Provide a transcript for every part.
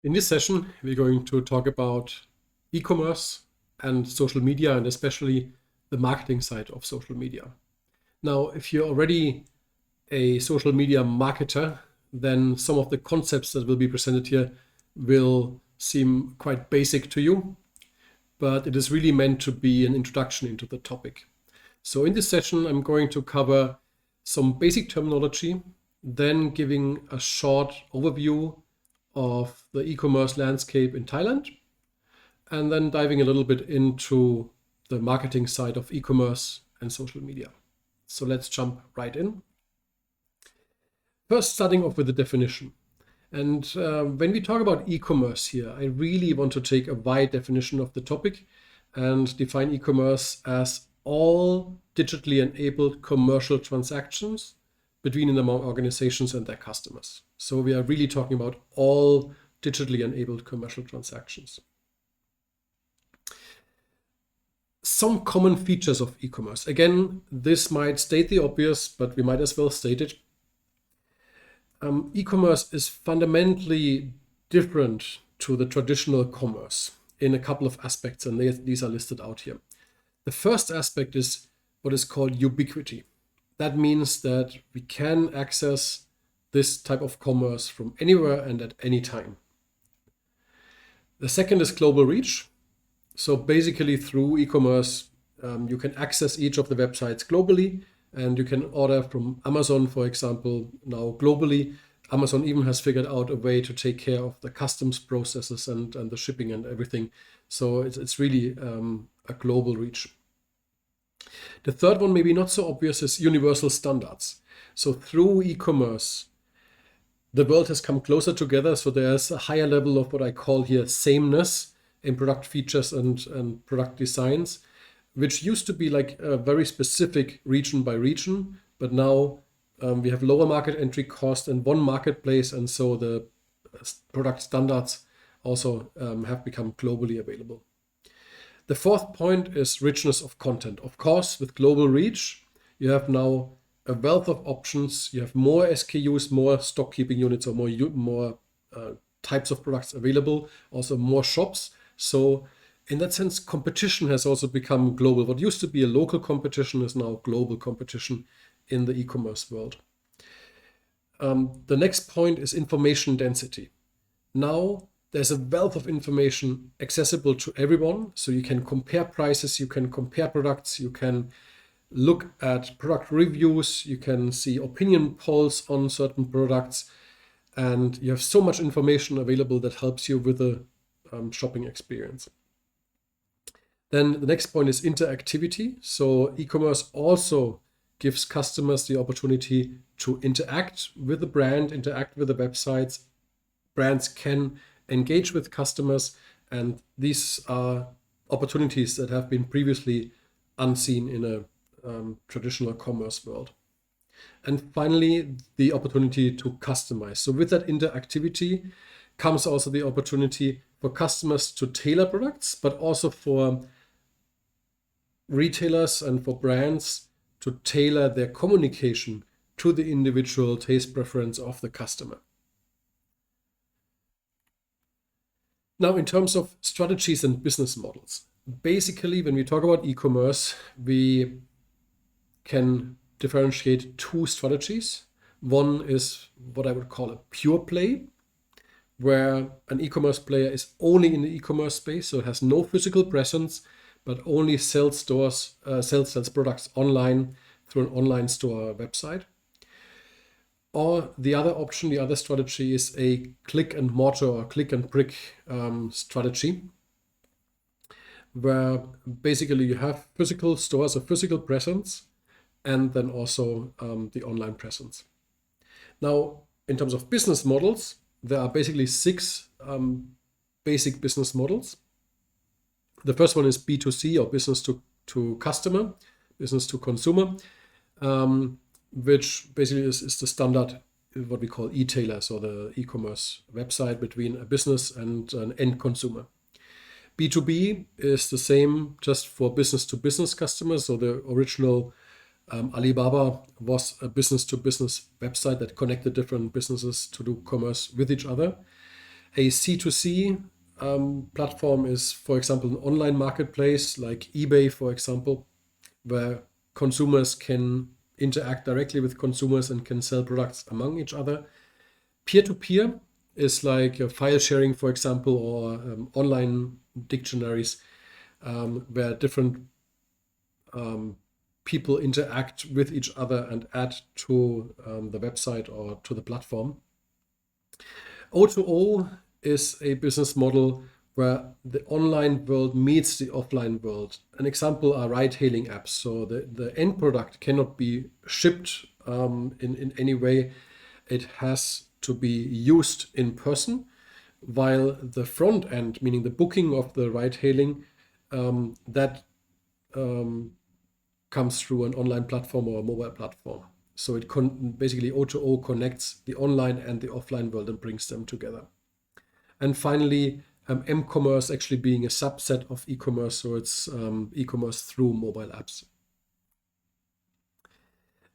In this session, we're going to talk about e-commerce and social media, and especially the marketing side of social media. Now, if you're already a social media marketer, then some of the concepts that will be presented here will seem quite basic to you, but it is really meant to be an introduction into the topic. So in this session, I'm going to cover some basic terminology, then giving a short overview of the e-commerce landscape in Thailand, and then diving a little bit into the marketing side of e-commerce and social media. So let's jump right in. First, starting off with the definition. And when we talk about e-commerce here, I really want to take a wide definition of the topic and define e-commerce as all digitally enabled commercial transactions between and among organizations and their customers. So we are really talking about all digitally enabled commercial transactions. Some common features of e-commerce. Again, this might state the obvious, but we might as well state it. E-commerce is fundamentally different to the traditional commerce in a couple of aspects, and these are listed out here. The first aspect is what is called ubiquity. That means that we can access this type of commerce from anywhere and at any time. The second is global reach. So basically through e-commerce, you can access each of the websites globally, and you can order from Amazon, for example, now globally. Amazon even has figured out a way to take care of the customs processes and the shipping and everything. So it's really a global reach. The third one, maybe not so obvious, is universal standards. So through e-commerce, the world has come closer together. So there's a higher level of what I call here sameness in product features and product designs, which used to be like a very specific region by region, but now we have lower market entry cost and one marketplace, and so the product standards also have become globally available. The fourth point is richness of content. Of course, with global reach, you have now a wealth of options. You have more SKUs, more stock keeping units, or more types of products available, also more shops. So in that sense, competition has also become global. What used to be a local competition is now global competition in the e-commerce world. The next point is information density. Now there's a wealth of information accessible to everyone. So you can compare prices, you can compare products, you can look at product reviews, you can see opinion polls on certain products, and you have so much information available that helps you with the shopping experience. Then the next point is interactivity. So e-commerce also gives customers the opportunity to interact with the brand, interact with the websites. Brands can engage with customers, and these are opportunities that have been previously unseen in a traditional commerce world. And finally, the opportunity to customize. So with that interactivity comes also the opportunity for customers to tailor products, but also for retailers and for brands to tailor their communication to the individual taste preference of the customer. Now, in terms of strategies and business models, basically, when we talk about e-commerce, we can differentiate two strategies. One is what I would call a pure play, where an e-commerce player is only in the e-commerce space, so it has no physical presence, but only sells products online through an online store website. Or the other option, the other strategy is a click and mortar or click and brick strategy, where basically you have physical stores, a physical presence, and then also the online presence. Now, in terms of business models, there are basically six basic business models. The first one is B2C, or business to customer, business to consumer, which basically is the standard, what we call e-tailer, so the e-commerce website between a business and an end consumer. B2B is the same, just for business to business customers. So the original Alibaba was a business to business website that connected different businesses to do commerce with each other. A C2C platform is, for example, an online marketplace like eBay, for example, where consumers can interact directly with consumers and can sell products among each other. Peer-to-peer is like file sharing, for example, or online dictionaries where different people interact with each other and add to the website or to the platform. O2O is a business model where the online world meets the offline world. An example are ride-hailing apps. So the end product cannot be shipped in any way. It has to be used in person, while the front end, meaning the booking of the ride-hailing, that comes through an online platform or a mobile platform. So it basically O2O connects the online and the offline world and brings them together. And finally, m-commerce actually being a subset of e-commerce, so it's e-commerce through mobile apps.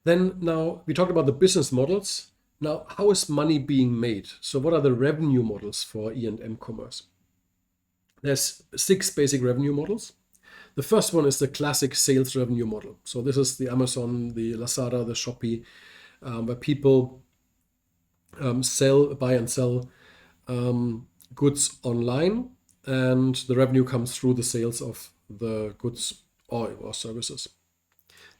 Then now we talked about the business models. Now, how is money being made? So what are the revenue models for E&M commerce? There's 6 basic revenue models. The first one is the classic sales revenue model. So this is the Amazon, the Lazada, the Shopee, where people buy and sell goods online, and the revenue comes through the sales of the goods or services.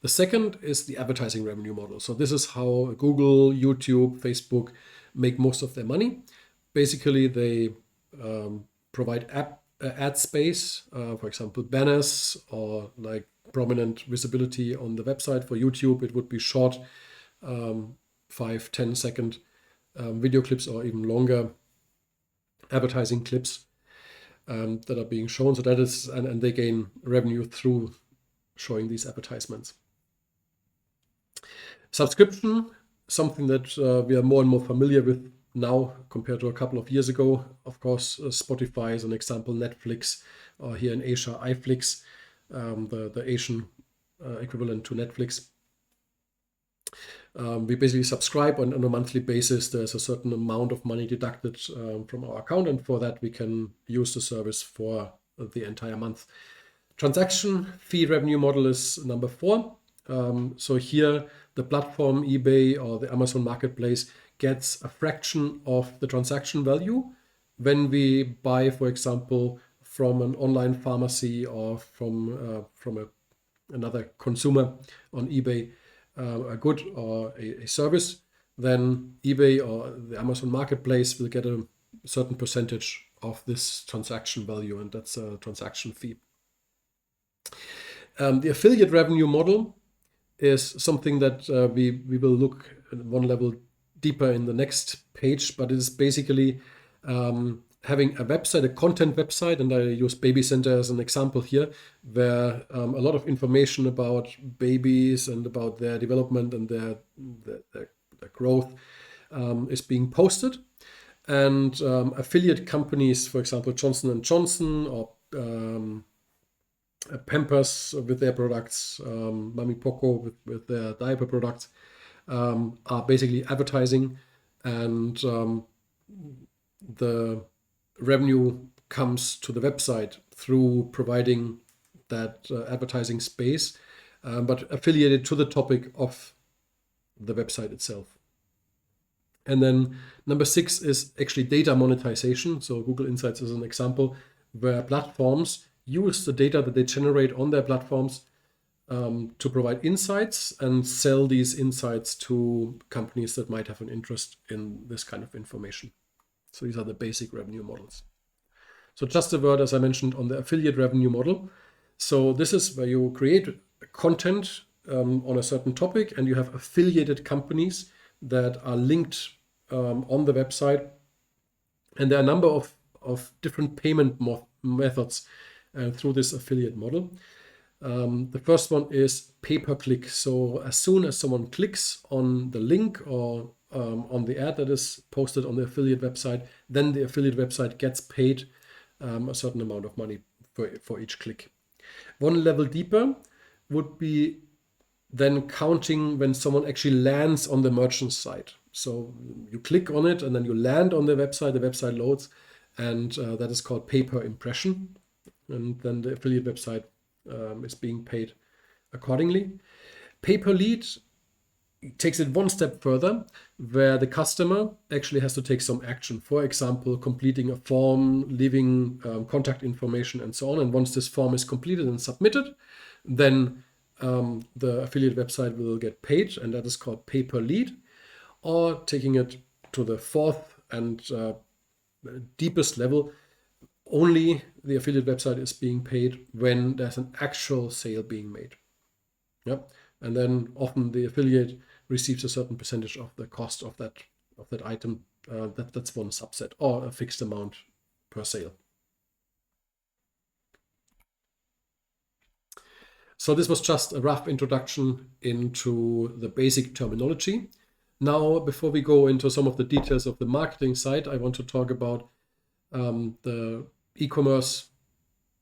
The second is the advertising revenue model. So this is how Google, YouTube, Facebook make most of their money. Basically, they provide ad space, for example, banners or like prominent visibility on the website. For YouTube, it would be short 5-10 second video clips or even longer advertising clips that are being shown. So that is, and they gain revenue through showing these advertisements. Subscription, something that we are more and more familiar with now compared to a couple of years ago. Of course, Spotify is an example, Netflix, or here in Asia, iFlix, the Asian equivalent to Netflix. We basically subscribe on a monthly basis. There's a certain amount of money deducted from our account, and for that we can use the service for the entire month. Transaction fee revenue model is number 4. So here the platform eBay or the Amazon marketplace gets a fraction of the transaction value when we buy, for example, from an online pharmacy or from another consumer on eBay, a good or a service. Then eBay or the Amazon marketplace will get a certain percentage of this transaction value, and that's a transaction fee. The affiliate revenue model is something that we will look at one level deeper in the next page, but it is basically having a website, a content website, and I use Baby Center as an example here, where a lot of information about babies and about their development and their growth is being posted. And affiliate companies, for example, Johnson & Johnson or Pampers with their products, Mami Poco with their diaper products, are basically advertising, and the revenue comes to the website through providing that advertising space, but affiliated to the topic of the website itself. And then number 6 is actually data monetization. So Google Insights is an example where platforms use the data that they generate on their platforms to provide insights and sell these insights to companies that might have an interest in this kind of information. So these are the basic revenue models. So just a word, as I mentioned, on the affiliate revenue model. So this is where you create content on a certain topic, and you have affiliated companies that are linked on the website. And there are a number of different payment methods through this affiliate model. The first one is pay-per-click. So as soon as someone clicks on the link or on the ad that is posted on the affiliate website, then the affiliate website gets paid a certain amount of money for each click. One level deeper would be then counting when someone actually lands on the merchant site. So you click on it and then you land on the website loads, and that is called pay per impression. And then the affiliate website is being paid accordingly. Pay per lead takes it one step further, where the customer actually has to take some action. For example, completing a form, leaving contact information, and so on. And once this form is completed and submitted, then the affiliate website will get paid, and that is called pay per lead. Or taking it to the fourth and deepest level, only the affiliate website is being paid when there's an actual sale being made. Yep. And then often the affiliate receives a certain percentage of the cost of that item. That's one subset, or a fixed amount per sale. So this was just a rough introduction into the basic terminology. Now, before we go into some of the details of the marketing side, I want to talk about the e-commerce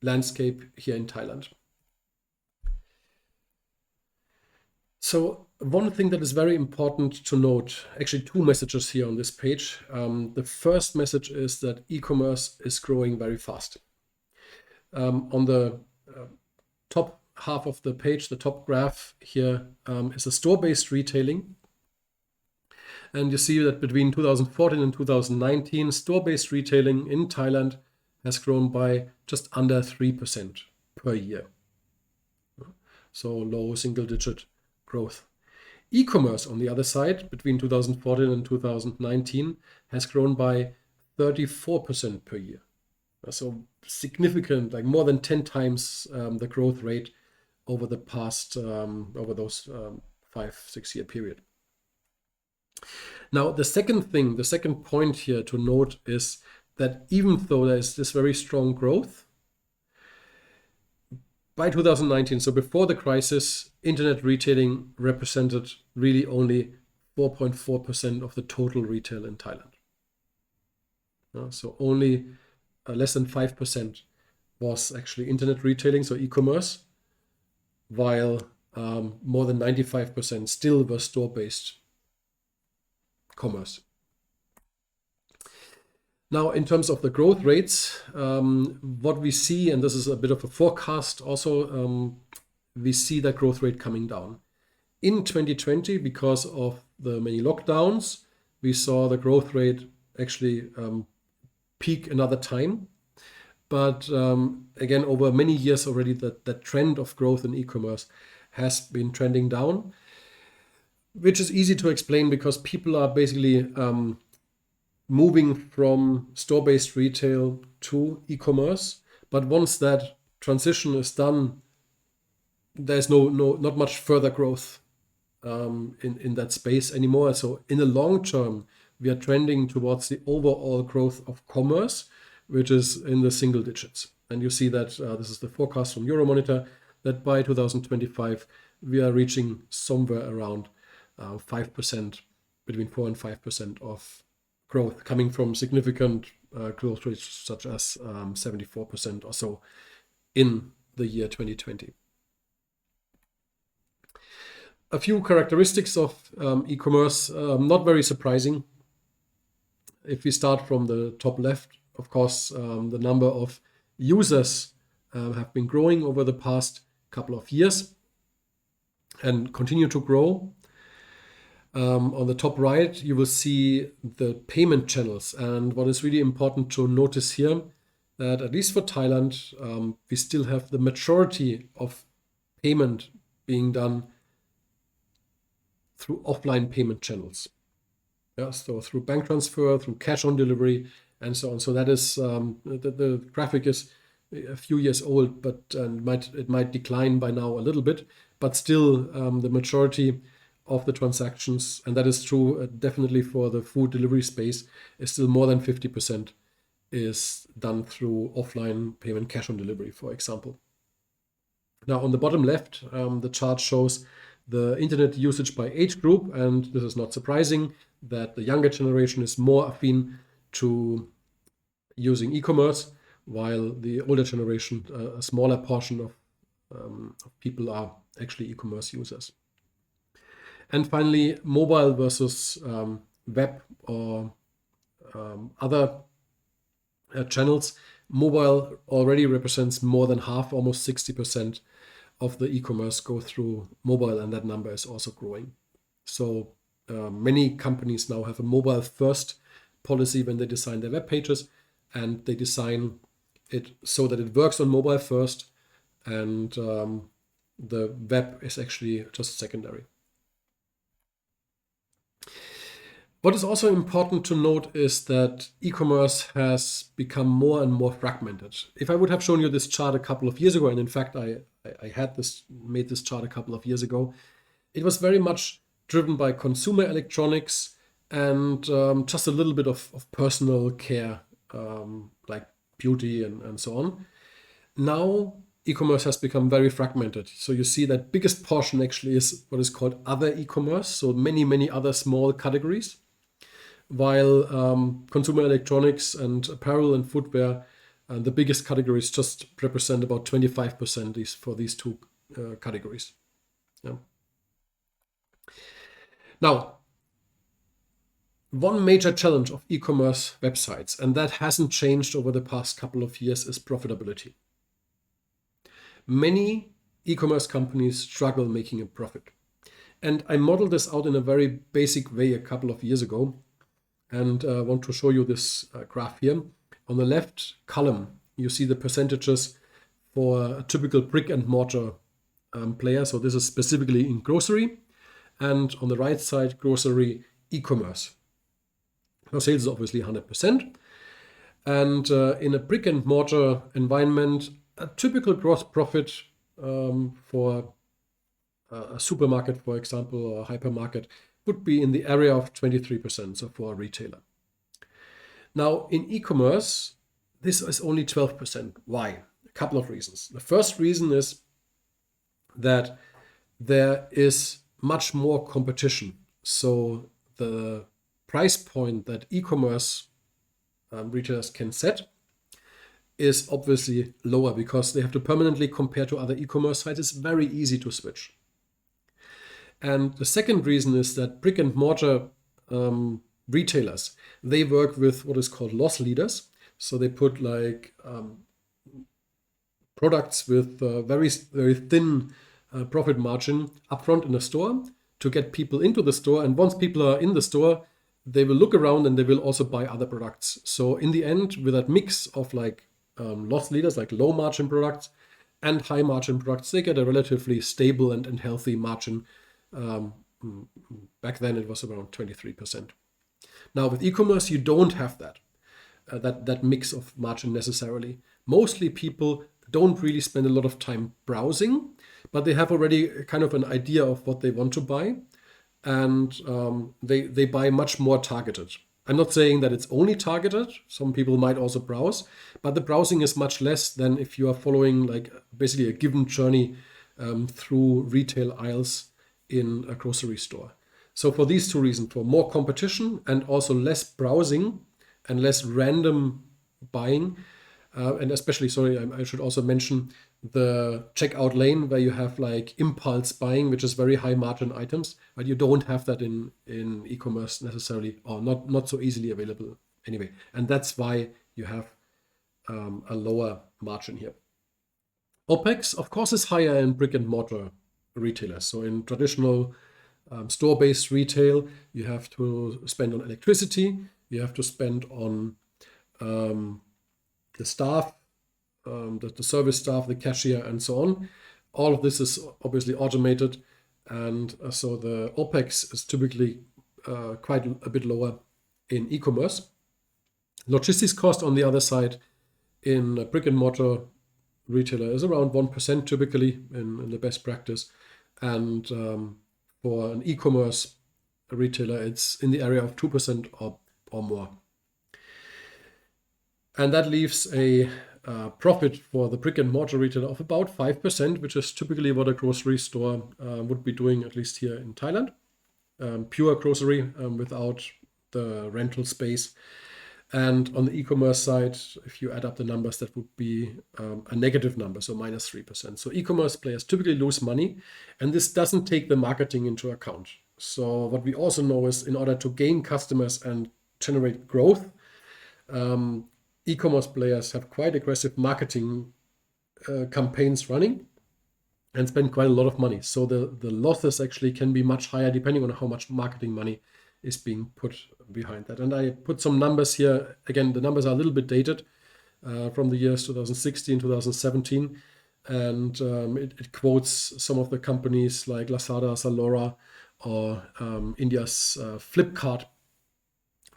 landscape here in Thailand. So one thing that is very important to note, actually two messages here on this page. The first message is that e-commerce is growing very fast. On the top half of the page, the top graph here is a store-based retailing. And you see that between 2014 and 2019, store-based retailing in Thailand has grown by just under 3% per year. So low single-digit growth. E-commerce, on the other side, between 2014 and 2019, has grown by 34% per year. So significant, like more than 10 times the growth rate over the past, over those 5-6 year period. Now, the second point here to note is that even though there is this very strong growth, by 2019, so before the crisis, internet retailing represented really only 4.4% of the total retail in Thailand. So only less than 5% was actually internet retailing, so e-commerce, while more than 95% still were store-based commerce. Now, in terms of the growth rates, what we see, and this is a bit of a forecast also, we see that growth rate coming down. In 2020, because of the many lockdowns, we saw the growth rate actually peak another time. But again, over many years already, that trend of growth in e-commerce has been trending down, which is easy to explain because people are basically moving from store-based retail to e-commerce. But once that transition is done, there's not much further growth in that space anymore. So in the long term, we are trending towards the overall growth of commerce, which is in the single digits. And you see that this is the forecast from Euromonitor, that by 2025, we are reaching somewhere around 5%, between 4 and 5% of growth, coming from significant growth rates such as 74% or so in the year 2020. A few characteristics of e-commerce, not very surprising. If we start from the top left, of course, the number of users have been growing over the past couple of years and continue to grow. On the top right, you will see the payment channels. And what is really important to notice here, that at least for Thailand, we still have the majority of payment being done through offline payment channels. Yeah, so through bank transfer, through cash on delivery, and so on. So that is the graphic is a few years old, but it might decline by now a little bit. But still, the majority of the transactions, and that is true definitely for the food delivery space, is still more than 50% is done through offline payment, cash on delivery, for example. Now on the bottom left, the chart shows the internet usage by age group, and this is not surprising that the younger generation is more affine to using e-commerce, while the older generation, a smaller portion of people are actually e-commerce users. And finally, mobile versus web or other channels, mobile already represents more than half, almost 60% of the e-commerce go through mobile, and that number is also growing. So many companies now have a mobile first policy when they design their web pages, and they design it so that it works on mobile first, and the web is actually just secondary. What is also important to note is that e-commerce has become more and more fragmented. If I would have shown you this chart a couple of years ago, and in fact I made this chart a couple of years ago, it was very much driven by consumer electronics and just a little bit of personal care, like beauty and so on. Now e-commerce has become very fragmented. So you see that biggest portion actually is what is called other e-commerce. So many other small categories, while consumer electronics and apparel and footwear, the biggest categories just represent about 25% for these two categories. Yeah. Now, one major challenge of e-commerce websites, and that hasn't changed over the past couple of years, is profitability. Many e-commerce companies struggle making a profit. And I modeled this out in a very basic way a couple of years ago, and I want to show you this graph here. On the left column, you see the percentages for a typical brick and mortar player. So this is specifically in grocery. And on the right side, grocery e-commerce. Now sales is obviously 100%. And in a brick and mortar environment, a typical gross profit for a supermarket, for example, or a hypermarket, would be in the area of 23%, so for a retailer. Now, in e-commerce, this is only 12%. Why? A couple of reasons. The first reason is that there is much more competition. So the price point that e-commerce retailers can set is obviously lower because they have to permanently compare to other e-commerce sites. It's very easy to switch. And the second reason is that brick and mortar retailers, they work with what is called loss leaders. So they put like products with very thin profit margin upfront in the store to get people into the store. And once people are in the store, they will look around and they will also buy other products. So in the end, with that mix of like loss leaders, like low margin products and high margin products, they get a relatively stable and healthy margin. Back then it was around 23%. Now with e-commerce, you don't have that mix of margin necessarily. Mostly people don't really spend a lot of time browsing, but they have already kind of an idea of what they want to buy, and they buy much more targeted. I'm not saying that it's only targeted. Some people might also browse, but the browsing is much less than if you are following like basically a given journey through retail aisles in a grocery store. So for these two reasons, for more competition and also less browsing and less random buying, and especially, sorry, I should also mention the checkout lane where you have like impulse buying, which is very high margin items, but you don't have that in e-commerce necessarily, or not so easily available anyway. And that's why you have a lower margin here. OpEx, of course, is higher in brick and mortar retailers. So in traditional store-based retail, you have to spend on electricity, you have to spend on the staff, the service staff, the cashier, and so on. All of this is obviously automated, and so the OpEx is typically quite a bit lower in e-commerce. Logistics cost, on the other side, in a brick and mortar retailer is around 1% typically in the best practice, and for an e-commerce retailer, it's in the area of 2% or more. And that leaves a profit for the brick and mortar retailer of about 5%, which is typically what a grocery store would be doing, at least here in Thailand. Pure grocery without the rental space. And on the e-commerce side, if you add up the numbers, that would be a negative number, so -3%. So e-commerce players typically lose money, and this doesn't take the marketing into account. So what we also know is in order to gain customers and generate growth, e-commerce players have quite aggressive marketing campaigns running and spend quite a lot of money. So the losses actually can be much higher depending on how much marketing money is being put behind that. And I put some numbers here. Again, the numbers are a little bit dated from the years 2016, 2017. And it quotes some of the companies like Lazada, Zalora, or India's Flipkart,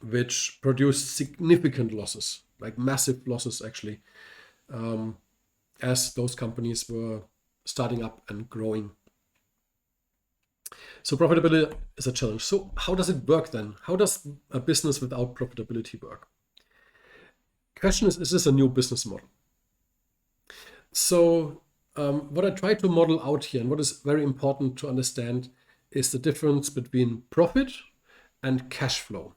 which produced significant losses, like massive losses actually, as those companies were starting up and growing. So profitability is a challenge. So how does it work then? How does a business without profitability work? Question is this a new business model? So what I try to model out here and what is very important to understand is the difference between profit and cash flow.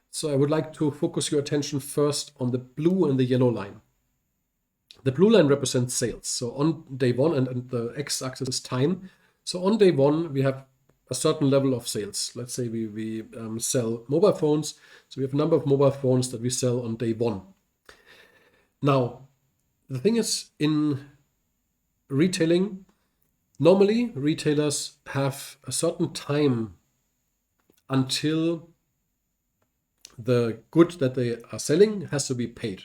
So I would like to focus your attention first on the blue and the yellow line. The blue line represents sales. So on day one, and the x-axis is time. So on day one, we have a certain level of sales. Let's say we sell mobile phones. So we have a number of mobile phones that we sell on day one. Now, the thing is, in retailing, normally retailers have a certain time until the good that they are selling has to be paid.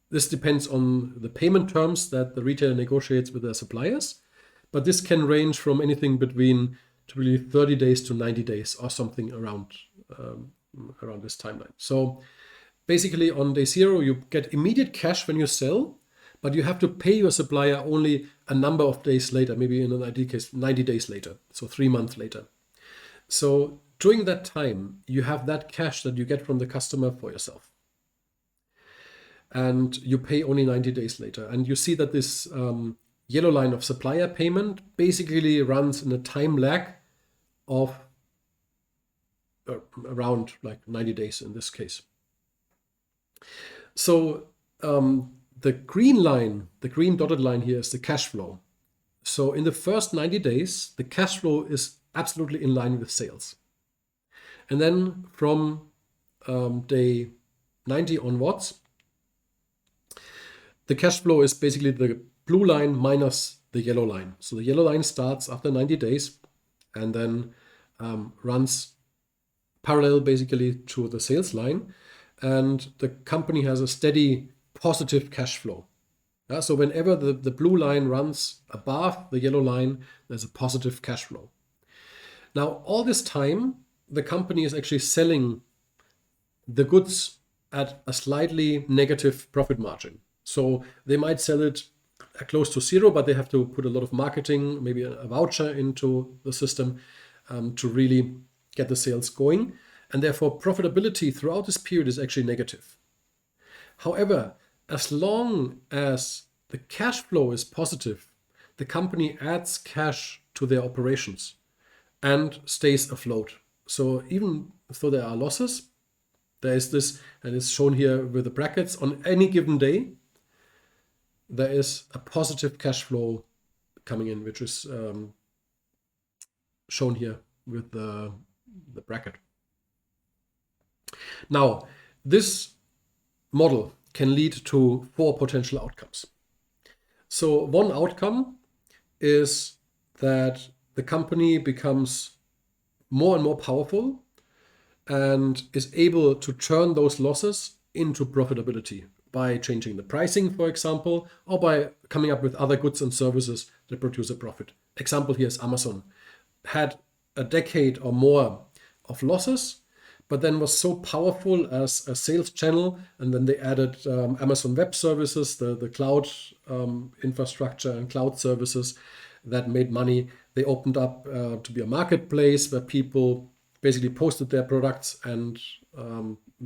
This depends on the payment terms that the retailer negotiates with their suppliers, but this can range from anything between typically 30 days to 90 days or something around this timeline. So basically on day zero, you get immediate cash when you sell, but you have to pay your supplier only a number of days later, maybe in an ideal case, 90 days later, so 3 months later. So during that time, you have that cash that you get from the customer for yourself. And you pay only 90 days later. And you see that this yellow line of supplier payment basically runs in a time lag of around like 90 days in this case. So the green line, the green dotted line here is the cash flow. So in the first 90 days, the cash flow is absolutely in line with sales. And then from day 90 onwards, the cash flow is basically the blue line minus the yellow line. So the yellow line starts after 90 days and then runs parallel basically to the sales line. And the company has a steady positive cash flow. So whenever the blue line runs above the yellow line, there's a positive cash flow. Now, all this time, the company is actually selling the goods at a slightly negative profit margin. So they might sell it close to zero, but they have to put a lot of marketing, maybe a voucher into the system to really get the sales going. And therefore, profitability throughout this period is actually negative. However, as long as the cash flow is positive, the company adds cash to their operations and stays afloat. So even though there are losses, there is this, and it's shown here with the brackets, on any given day, there is a positive cash flow coming in, which is shown here with the bracket. Now, this model can lead to 4 potential outcomes. So one outcome is that the company becomes more and more powerful and is able to turn those losses into profitability by changing the pricing, for example, or by coming up with other goods and services that produce a profit. Example here is Amazon. Had a decade or more of losses, but then was so powerful as a sales channel, and then they added Amazon Web Services, the cloud infrastructure and cloud services that made money. They opened up to be a marketplace where people basically posted their products and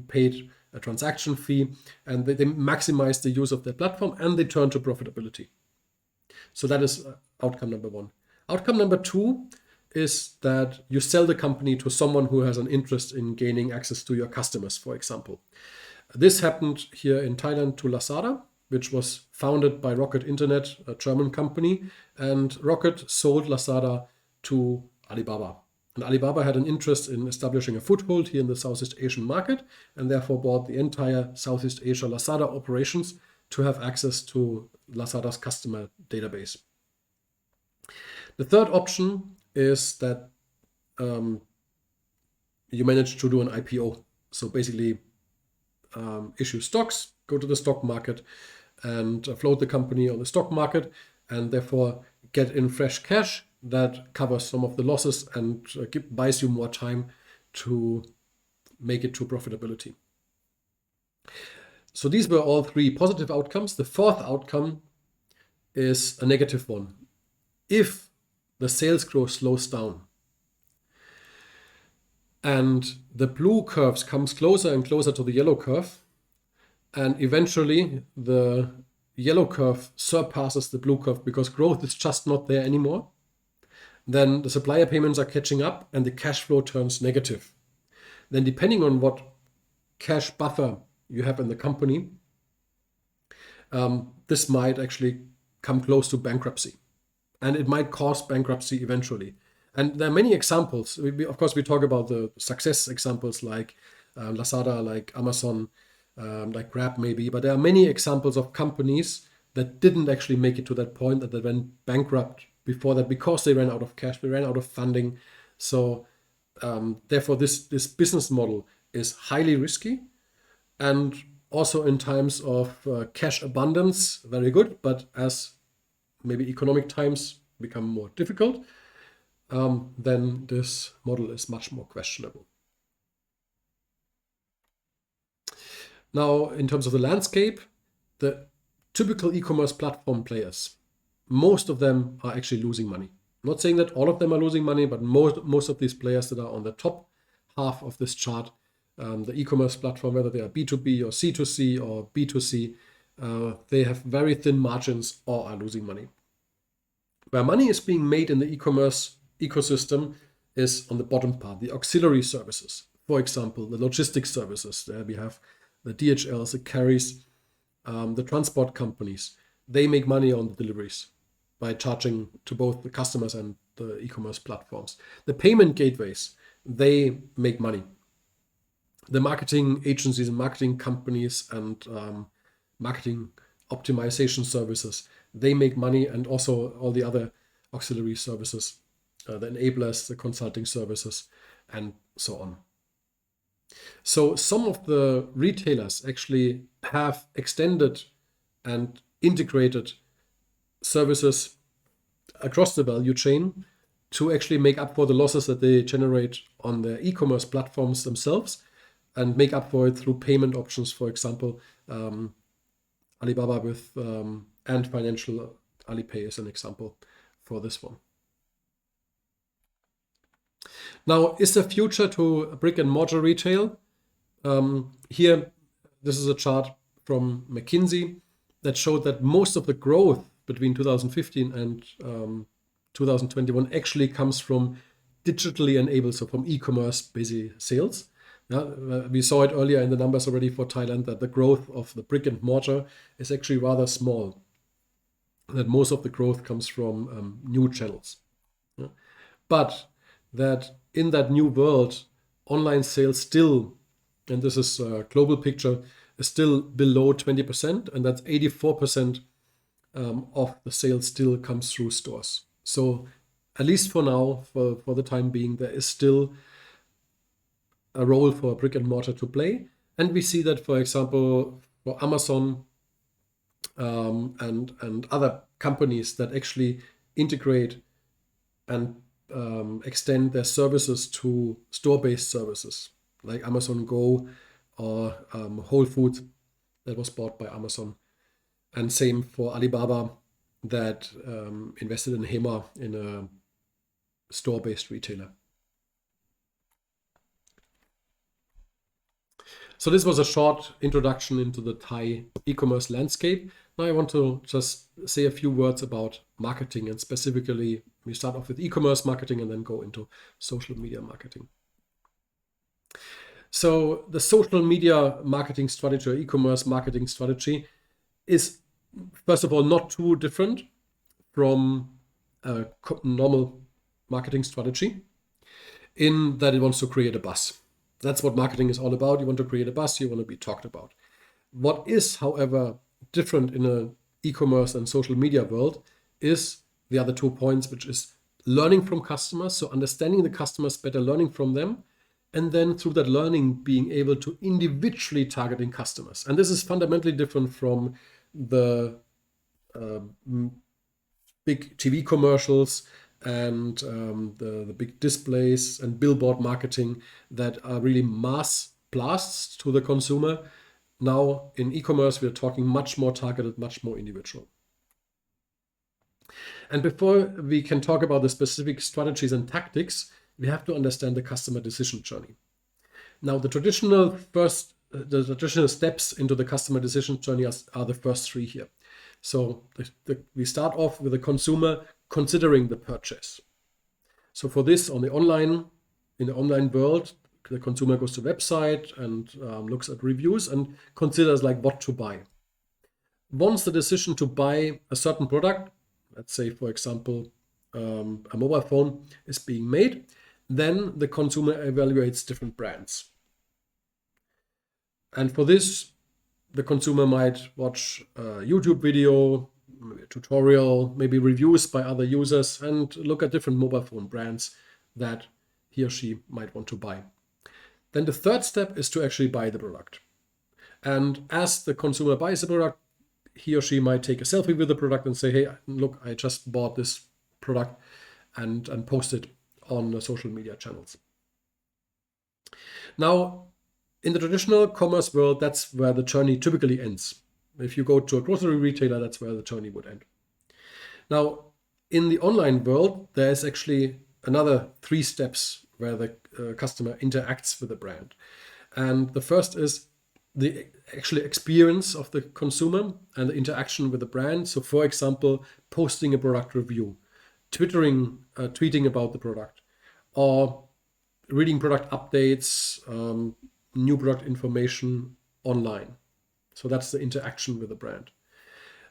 paid a transaction fee, and they maximized the use of their platform, and they turned to profitability. So that is outcome number 1. Outcome number 2 is that you sell the company to someone who has an interest in gaining access to your customers, for example. This happened here in Thailand to Lazada, which was founded by Rocket Internet, a German company, and Rocket sold Lazada to Alibaba. And Alibaba had an interest in establishing a foothold here in the Southeast Asian market, and therefore bought the entire Southeast Asia Lazada operations to have access to Lazada's customer database. The third option is that you manage to do an IPO. So basically issue stocks, go to the stock market and float the company on the stock market, and therefore get in fresh cash that covers some of the losses and buys you more time to make it to profitability. So these were all three positive outcomes. The fourth outcome is a negative one. If the sales growth slows down and the blue curves comes closer and closer to the yellow curve, and eventually the yellow curve surpasses the blue curve because growth is just not there anymore, then the supplier payments are catching up and the cash flow turns negative. Then depending on what cash buffer you have in the company, this might actually come close to bankruptcy, and it might cause bankruptcy eventually. And there are many examples. Of course, we talk about the success examples like Lazada, like Amazon, like Grab maybe, but there are many examples of companies that didn't actually make it to that point, that they went bankrupt before that because they ran out of cash, they ran out of funding. So therefore this business model is highly risky, and also in times of cash abundance, very good, but as maybe economic times become more difficult, then this model is much more questionable. Now, in terms of the landscape, the typical e-commerce platform players, most of them are actually losing money. I'm not saying that all of them are losing money, but most of these players that are on the top half of this chart, the e-commerce platform, whether they are B2B or C2C or B2C, they have very thin margins or are losing money. Where money is being made in the e-commerce ecosystem is on the bottom part, the auxiliary services. For example, the logistics services. There we have the DHLs, the carriers, the transport companies. They make money on the deliveries by charging to both the customers and the e-commerce platforms. The payment gateways, they make money. The marketing agencies and marketing companies and marketing optimization services, they make money, and also all the other auxiliary services, the enablers, the consulting services, and so on. So some of the retailers actually have extended and integrated services across the value chain to actually make up for the losses that they generate on their e-commerce platforms themselves, and make up for it through payment options. For example, Alibaba with Ant Financial Alipay is an example for this one. Now, is there future to brick and mortar retail? Here, this is a chart from McKinsey that showed that most of the growth between 2015 and 2021 actually comes from digitally enabled, so from e-commerce busy sales. We saw it earlier in the numbers already for Thailand that the growth of the brick and mortar is actually rather small, that most of the growth comes from new channels. But that in that new world, online sales still, and this is a global picture, is still below 20%, and that's 84% of the sales still comes through stores. So at least for now, for the time being, there is still a role for brick and mortar to play. And we see that, for example, for Amazon and other companies that actually integrate and extend their services to store-based services like Amazon Go or Whole Foods that was bought by Amazon. And same for Alibaba that invested in Hema, in a store-based retailer. So this was a short introduction into the Thai e-commerce landscape. Now I want to just say a few words about marketing, and specifically we start off with e-commerce marketing and then go into social media marketing. So the social media marketing strategy or e-commerce marketing strategy is, first of all, not too different from a normal marketing strategy. in that it wants to create a buzz. That's what marketing is all about. You want to create a buzz, you want to be talked about. What is, however, different in an e-commerce and social media world is the other 2 points, which is learning from customers, so understanding the customers better, learning from them, and then through that learning being able to individually targeting customers. And this is fundamentally different from the big TV commercials and the big displays and billboard marketing that are really mass blasts to the consumer. Now in e-commerce, we're talking much more targeted, much more individual. And before we can talk about the specific strategies and tactics, we have to understand the customer decision journey. Now, the traditional steps into the customer decision journey are the first 3 here. So we start off with the consumer considering the purchase. So for this, in the online world, the consumer goes to the website and looks at reviews and considers like what to buy. Once the decision to buy a certain product, let's say, for example, a mobile phone is being made, then the consumer evaluates different brands. And for this, the consumer might watch a YouTube video, maybe a tutorial, maybe reviews by other users, and look at different mobile phone brands that he or she might want to buy. Then the third step is to actually buy the product. And as the consumer buys the product, he or she might take a selfie with the product and say, hey, look, I just bought this product, and post it on the social media channels. Now, in the traditional commerce world, that's where the journey typically ends. If you go to a grocery retailer, that's where the journey would end. Now, in the online world, there's actually another 3 steps where the customer interacts with the brand. And the first is the actual experience of the consumer and the interaction with the brand. So for example, posting a product review, tweeting about the product, or reading product updates, new product information online. So that's the interaction with the brand.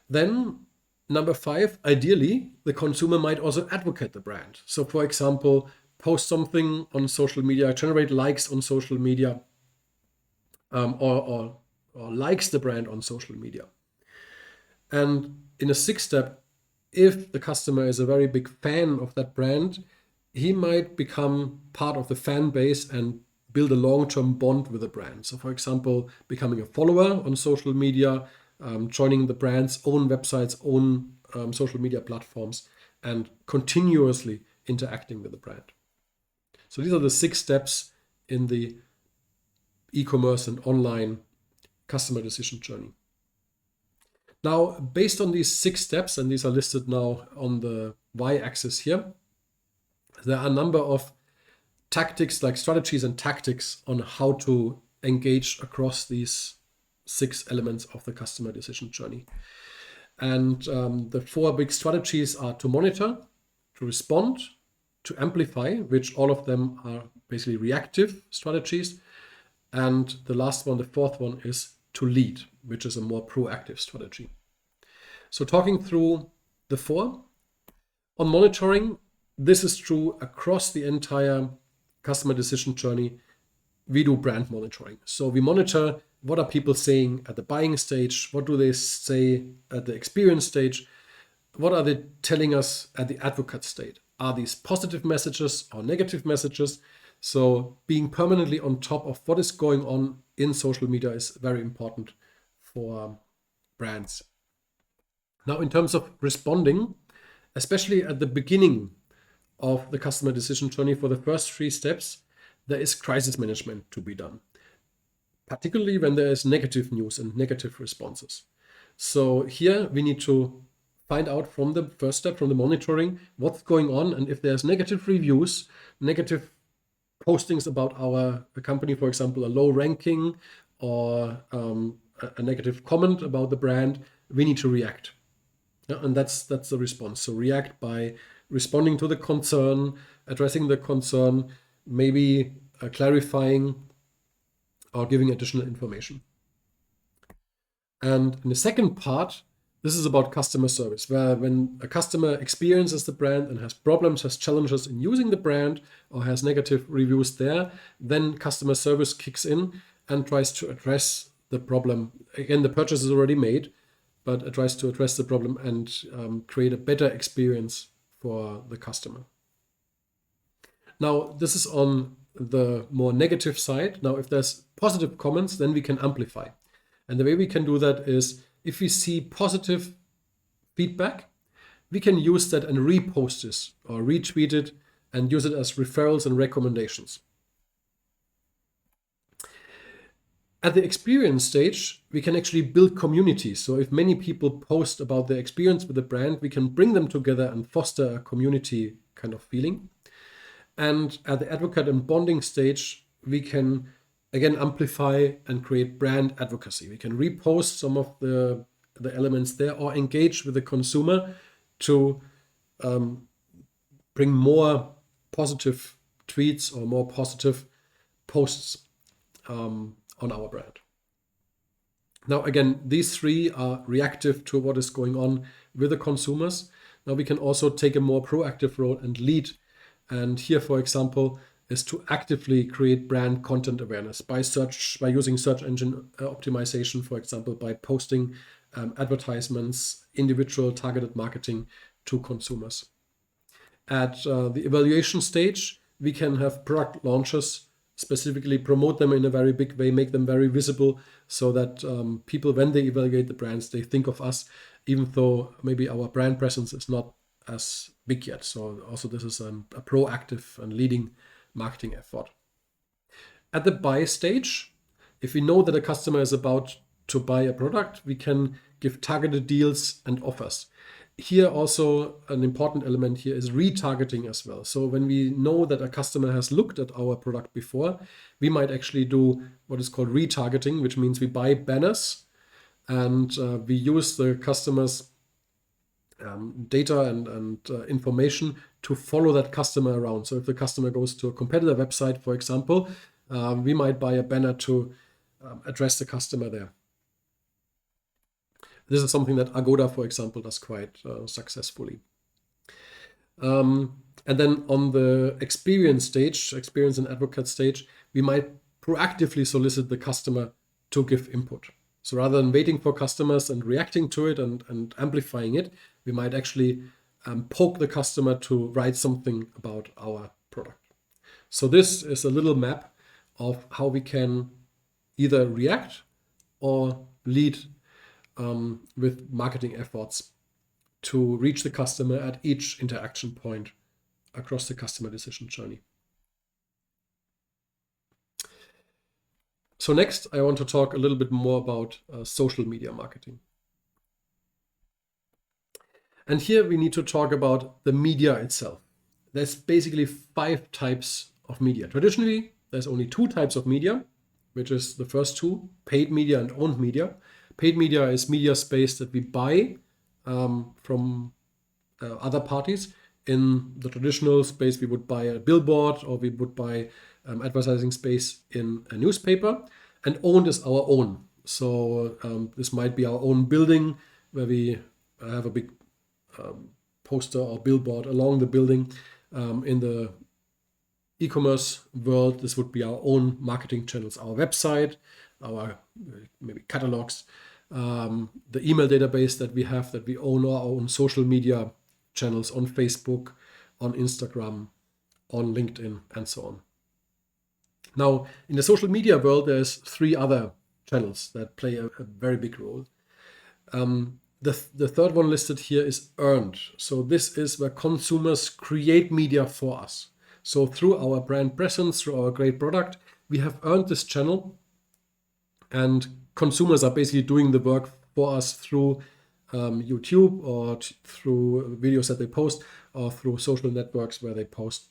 Then number 5, ideally, the consumer might also advocate the brand. So for example, post something on social media, generate likes on social media, or likes the brand on social media. And in a 6th step, if the customer is a very big fan of that brand, he might become part of the fan base and build a long-term bond with the brand. So for example, becoming a follower on social media, joining the brand's own websites, own social media platforms, and continuously interacting with the brand. So these are the 6 steps in the e-commerce and online customer decision journey. Now, based on these 6 steps, and these are listed now on the y-axis here, there are a number of tactics, like strategies and tactics, on how to engage across these 6 elements of the customer decision journey. And the 4 big strategies are to monitor, to respond, to amplify, which all of them are basically reactive strategies. And the last one, the 4th one, is to lead, which is a more proactive strategy. So talking through the 4, on monitoring, this is true across the entire customer decision journey. We do brand monitoring. So we monitor what are people saying at the buying stage, what do they say at the experience stage, what are they telling us at the advocate state. Are these positive messages or negative messages? So being permanently on top of what is going on in social media is very important for brands. Now, in terms of responding, especially at the beginning of the customer decision journey for the first 3 steps, there is crisis management to be done, particularly when there is negative news and negative responses. So here we need to find out from the first step, from the monitoring, what's going on, and if there's negative reviews, negative postings about our company, for example, a low ranking or a negative comment about the brand, we need to react. Yeah, and that's the response. So react by responding to the concern, addressing the concern, maybe clarifying or giving additional information. And in the second part, This is about customer service, where when a customer experiences the brand and has problems, has challenges in using the brand, or has negative reviews there, then customer service kicks in and tries to address the problem. Again, the purchase is already made, but it tries to address the problem and create a better experience for the customer. Now, this is on the more negative side. Now, if there's positive comments, then we can amplify. And the way we can do that is if we see positive feedback, we can use that and repost this or retweet it and use it as referrals and recommendations. At the experience stage, we can actually build communities. So if many people post about their experience with the brand, we can bring them together and foster a community kind of feeling. And at the advocate and bonding stage, we can again amplify and create brand advocacy. We can repost some of the elements there or engage with the consumer to bring more positive tweets or more positive posts on our brand. Now, again, these three are reactive to what is going on with the consumers. Now we can also take a more proactive role and lead. And here, for example, is to actively create brand content awareness by using search engine optimization, for example, by posting advertisements, individual targeted marketing to consumers. At the evaluation stage, we can have product launches, specifically promote them in a very big way, make them very visible so that people, when they evaluate the brands, they think of us, even though maybe our brand presence is not as big yet. So also this is a proactive and leading marketing effort. At the buy stage, if we know that a customer is about to buy a product, we can give targeted deals and offers. Here also an important element here is retargeting as well. So when we know that a customer has looked at our product before, we might actually do what is called retargeting, which means we buy banners and we use the customer's data and information to follow that customer around. So if the customer goes to a competitor website, for example, we might buy a banner to address the customer there. This is something that Agoda, for example, does quite successfully. And then on the experience stage, experience and advocate stage, we might proactively solicit the customer to give input. So rather than waiting for customers and reacting to it and amplifying it, we might actually poke the customer to write something about our product. So this is a little map of how we can either react or lead with marketing efforts to reach the customer at each interaction point across the customer decision journey. So next, I want to talk a little bit more about social media marketing. And here we need to talk about the media itself. There's basically 5 types of media. Traditionally, there's only 2 types of media, which is the first 2, paid media and owned media. Paid media is media space that we buy from other parties. In the traditional space, we would buy a billboard or we would buy advertising space in a newspaper. And owned is our own. So this might be our own building where we have a big poster or billboard along the building. In the e-commerce world, this would be our own marketing channels, our website, our maybe catalogs, the email database that we have, that we own, our own social media channels on Facebook, on Instagram, on LinkedIn, and so on. Now, in the social media world, there's 3 other channels that play a very big role. The third one listed here is earned. So this is where consumers create media for us. So through our brand presence, through our great product, we have earned this channel, and consumers are basically doing the work for us through YouTube or through videos that they post or through social networks where they post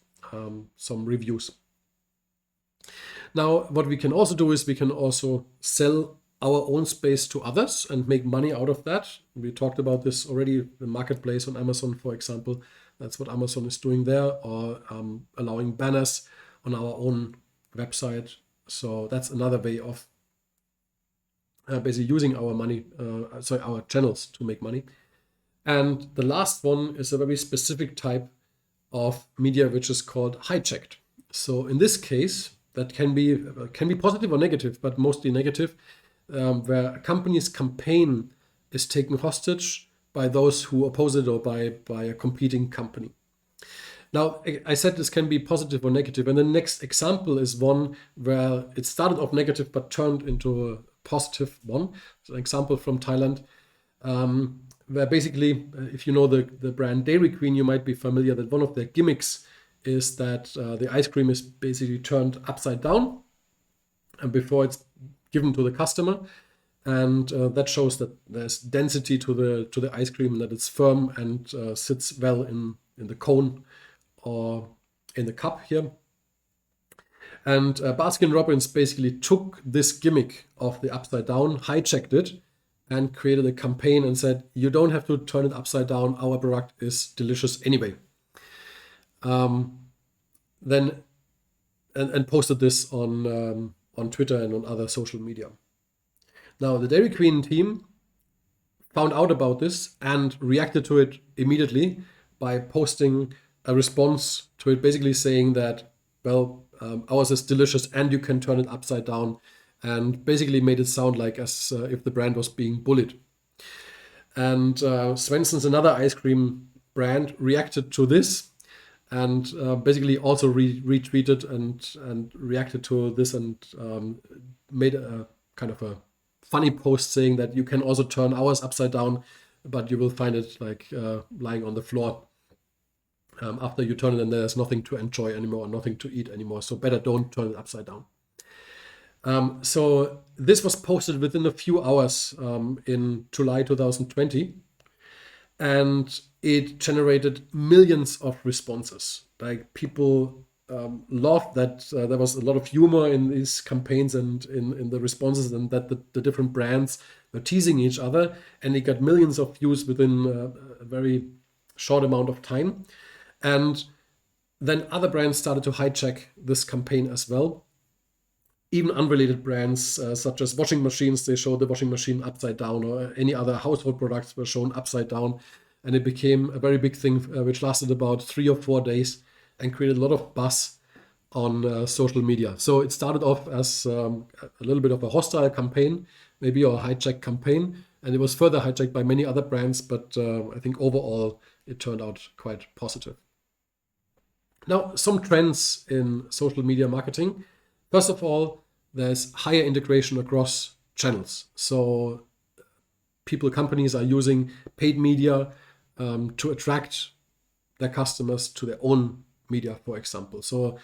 some reviews. Now, what we can also do is we can also sell our own space to others and make money out of that. We talked about this already, the marketplace on Amazon, for example. That's what Amazon is doing there, or allowing banners on our own website. So that's another way of basically using our money, our channels to make money. And the last one is a very specific type of media, which is called hijacked. So in this case, that can be positive or negative, but mostly negative, where a company's campaign is taken hostage by those who oppose it or by a competing company. Now, I said this can be positive or negative, and the next example is one where it started off negative but turned into a positive one. So an example from Thailand, where basically, if you know the brand Dairy Queen, you might be familiar that one of their gimmicks is that the ice cream is basically turned upside down and before it's given to the customer. And that shows that there's density to the ice cream, that it's firm and sits well in the cone or in the cup here. And Baskin-Robbins basically took this gimmick of the upside down, hijacked it, and created a campaign and said, you don't have to turn it upside down. Our product is delicious anyway. Then posted this on Twitter and on other social media. Now, the Dairy Queen team found out about this and reacted to it immediately by posting a response to it, basically saying that, well, ours is delicious and you can turn it upside down, and basically made it sound like as if the brand was being bullied. And Svensson's, another ice cream brand, reacted to this and basically also retweeted and reacted to this and made a kind of a funny post saying that you can also turn ours upside down, but you will find it like lying on the floor after you turn it, and there's nothing to enjoy anymore, nothing to eat anymore. So better don't turn it upside down. So this was posted within a few hours in July 2020, and it generated millions of responses. Like, people loved that there was a lot of humor in these campaigns and in the responses, and that the different brands were teasing each other, and it got millions of views within a very short amount of time. And then other brands started to hijack this campaign as well. Even unrelated brands such as washing machines, they showed the washing machine upside down, or any other household products were shown upside down. And it became a very big thing, which lasted about 3 or 4 days and created a lot of buzz on social media. So it started off as a little bit of a hostile campaign, maybe, or a hijacked campaign. And it was further hijacked by many other brands, but I think overall it turned out quite positive. Now, some trends in social media marketing. First of all, there's higher integration across channels. So companies are using paid media to attract their customers to their own media, for example. So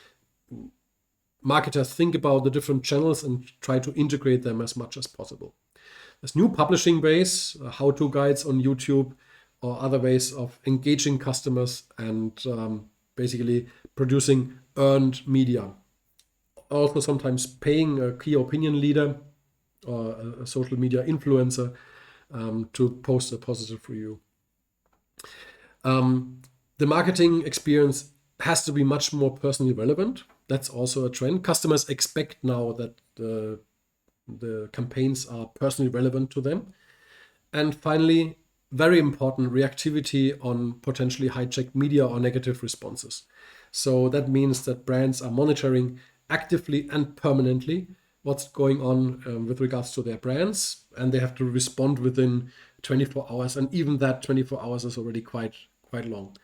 marketers think about the different channels and try to integrate them as much as possible. There's new publishing ways, how-to guides on YouTube, or other ways of engaging customers and basically producing earned media. Also sometimes paying a key opinion leader or a social media influencer to post a positive review. The marketing experience has to be much more personally relevant. That's also a trend. Customers expect now that the campaigns are personally relevant to them. And finally, very important, reactivity on potentially hijacked media or negative responses. So that means that brands are monitoring actively and permanently what's going on with regards to their brands, and they have to respond within 24 hours. And even that 24 hours is already quite long.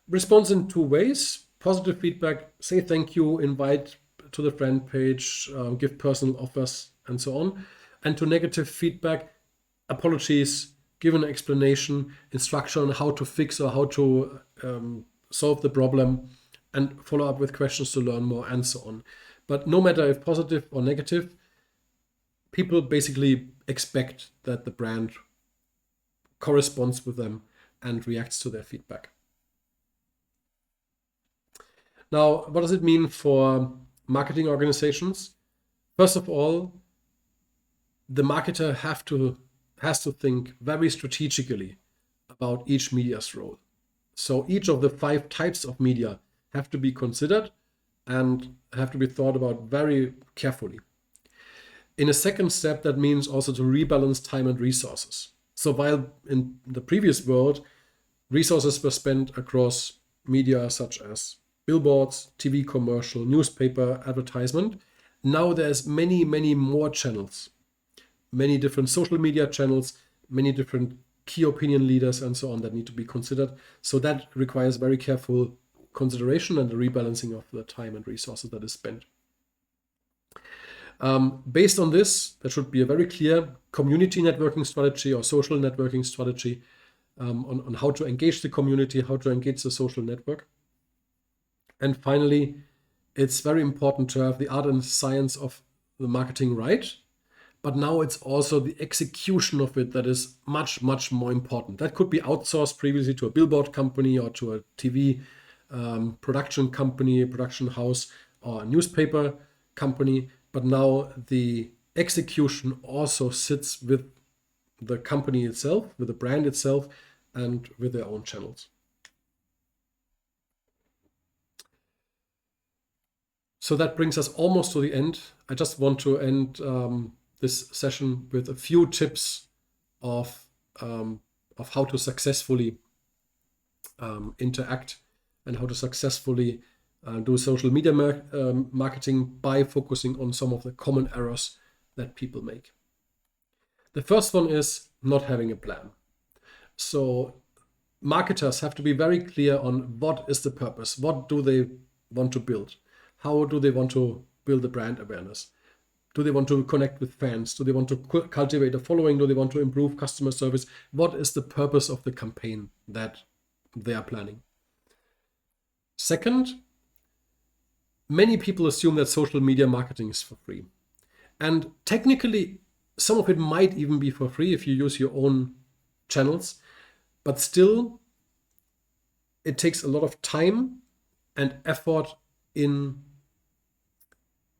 Response in 2 ways: positive feedback, say thank you, invite to the friend page, give personal offers, and so on. And to negative feedback, apologies, give an explanation, instruction on how to fix or how to solve the problem, and follow up with questions to learn more, and so on. But no matter if positive or negative, people basically expect that the brand corresponds with them and reacts to their feedback. Now, what does it mean for marketing organizations? First of all, the marketer has to think very strategically about each media's role. So each of the 5 types of media have to be considered and have to be thought about very carefully. In a second step, that means also to rebalance time and resources. So while in the previous world, resources were spent across media such as billboards, TV commercial, newspaper, advertisement, now there's many, many more channels, many different social media channels, many different key opinion leaders and so on that need to be considered. So that requires very careful consideration and the rebalancing of the time and resources that is spent. Based on this, there should be a very clear community networking strategy or social networking strategy on how to engage the community, how to engage the social network. And finally, it's very important to have the art and science of the marketing right. But now it's also the execution of it that is much, much more important. That could be outsourced previously to a billboard company or to a TV production company, production house, or a newspaper company. But now the execution also sits with the company itself, with the brand itself, and with their own channels. So that brings us almost to the end. I just want to end this session with a few tips of how to successfully interact and how to successfully do social media marketing by focusing on some of the common errors that people make. The first one is not having a plan. So marketers have to be very clear on what is the purpose, what do they want to build, how do they want to build the brand awareness. Do they want to connect with fans? Do they want to cultivate a following? Do they want to improve customer service? What is the purpose of the campaign that they are planning? Second, many people assume that social media marketing is for free. And technically, some of it might even be for free if you use your own channels. But still, it takes a lot of time and effort in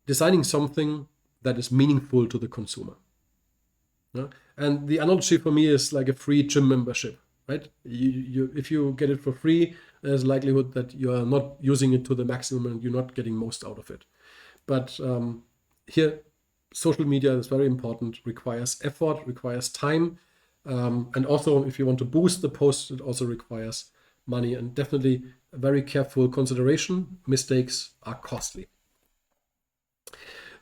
designing something that is meaningful to the consumer. Yeah? And the analogy for me is like a free gym membership, right? If you get it for free, there's likelihood that you are not using it to the maximum and you're not getting most out of it. But here, social media is very important, requires effort, requires time. And also, if you want to boost the post, it also requires money and definitely a very careful consideration. Mistakes are costly.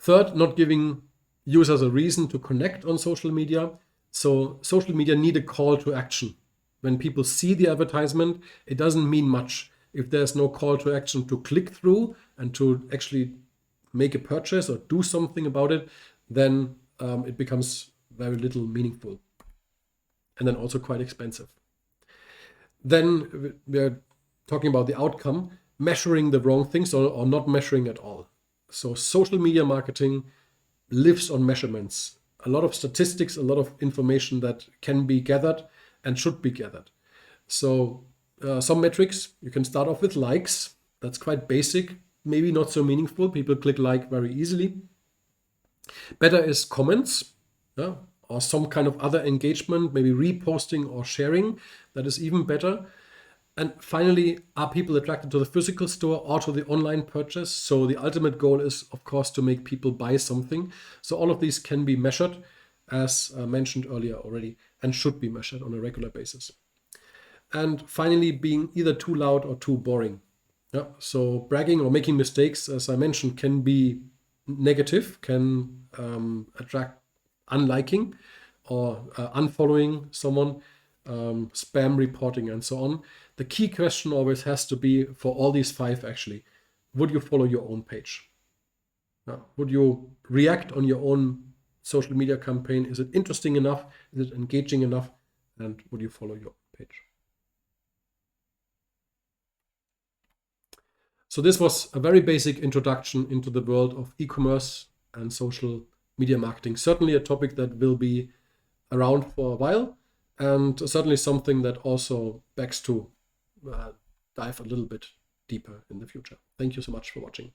Third, not giving users a reason to connect on social media. So social media need a call to action. When people see the advertisement, it doesn't mean much. If there's no call to action to click through and to actually make a purchase or do something about it, then it becomes very little meaningful. And then also quite expensive. Then we're talking about the outcome, measuring the wrong things or not measuring at all. So social media marketing lives on measurements. A lot of statistics, a lot of information that can be gathered and should be gathered. So some metrics, you can start off with likes. That's quite basic, maybe not so meaningful. People click like very easily. Better is comments, yeah, or some kind of other engagement, maybe reposting or sharing. That is even better. And finally, are people attracted to the physical store or to the online purchase? So the ultimate goal is, of course, to make people buy something. So all of these can be measured, as mentioned earlier already, and should be measured on a regular basis. And finally, being either too loud or too boring. Yeah. So bragging or making mistakes, as I mentioned, can be negative, can attract unliking or unfollowing someone, spam reporting and so on. The key question always has to be, for all these 5 actually, would you follow your own page? Would you react on your own social media campaign? Is it interesting enough? Is it engaging enough? And would you follow your own page? So this was a very basic introduction into the world of e-commerce and social media marketing. Certainly a topic that will be around for a while, and certainly something that also begs to dive a little bit deeper in the future. Thank you so much for watching.